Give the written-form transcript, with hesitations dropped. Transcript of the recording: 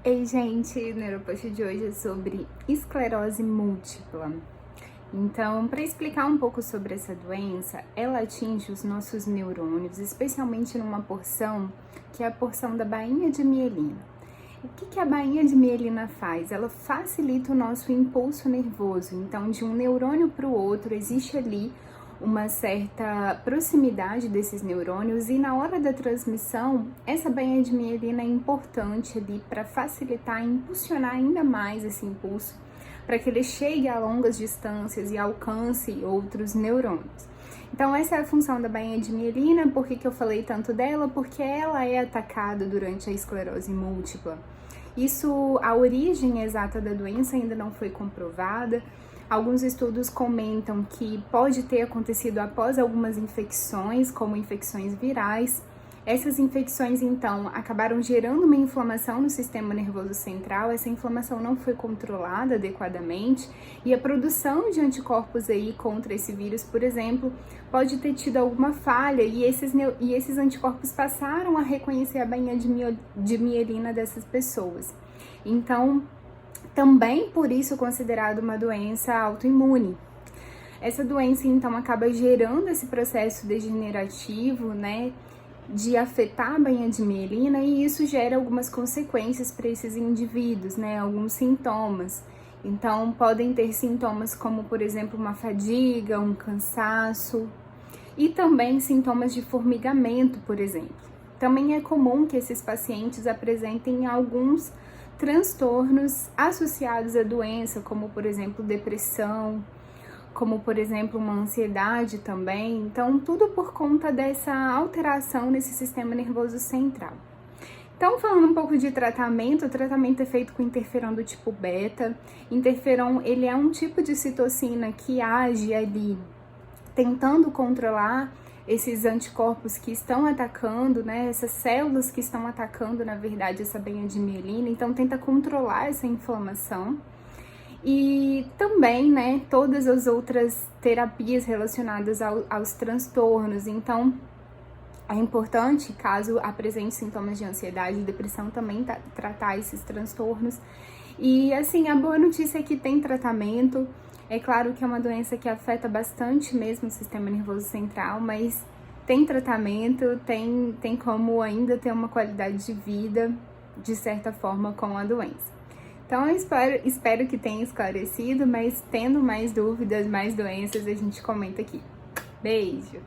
Ei, gente, o Neuropost de hoje é sobre esclerose múltipla. Então, para explicar um pouco sobre essa doença, ela atinge os nossos neurônios, especialmente numa porção que é a porção da bainha de mielina. O que a bainha de mielina faz? Ela facilita o nosso impulso nervoso. Então, de um neurônio para o outro, existe ali uma certa proximidade desses neurônios e na hora da transmissão, essa bainha de mielina é importante ali para facilitar e impulsionar ainda mais esse impulso, para que ele chegue a longas distâncias e alcance outros neurônios. Então essa é a função da bainha de mielina. Por que eu falei tanto dela? Porque ela é atacada durante a esclerose múltipla. A origem exata da doença ainda não foi comprovada. Alguns estudos comentam que pode ter acontecido após algumas infecções, como infecções virais. Essas infecções, então, acabaram gerando uma inflamação no sistema nervoso central. Essa inflamação não foi controlada adequadamente e a produção de anticorpos aí contra esse vírus, por exemplo, pode ter tido alguma falha e esses anticorpos passaram a reconhecer a bainha de mielina dessas pessoas. Então, também por isso considerado uma doença autoimune. Essa doença, então, acaba gerando esse processo degenerativo, né, de afetar a bainha de mielina, e isso gera algumas consequências para esses indivíduos, né, alguns sintomas. Então, podem ter sintomas como, por exemplo, uma fadiga, um cansaço e também sintomas de formigamento, por exemplo. Também é comum que esses pacientes apresentem alguns transtornos associados à doença, como, por exemplo, depressão, como, por exemplo, uma ansiedade também. Então, tudo por conta dessa alteração nesse sistema nervoso central. Então, falando um pouco de tratamento, o tratamento é feito com interferon do tipo beta. Interferon, ele é um tipo de citocina que age ali tentando controlar esses anticorpos que estão atacando, né, essas células que estão atacando, na verdade, essa bainha de mielina. Então, tenta controlar essa inflamação. E também, né, todas as outras terapias relacionadas aos transtornos. Então, é importante, caso apresente sintomas de ansiedade e depressão, também tratar esses transtornos. E, assim, a boa notícia é que tem tratamento. É claro que é uma doença que afeta bastante mesmo o sistema nervoso central, mas tem tratamento, tem como ainda ter uma qualidade de vida, de certa forma, com a doença. Então, eu espero que tenha esclarecido, mas tendo mais dúvidas, mais doenças, a gente comenta aqui. Beijo!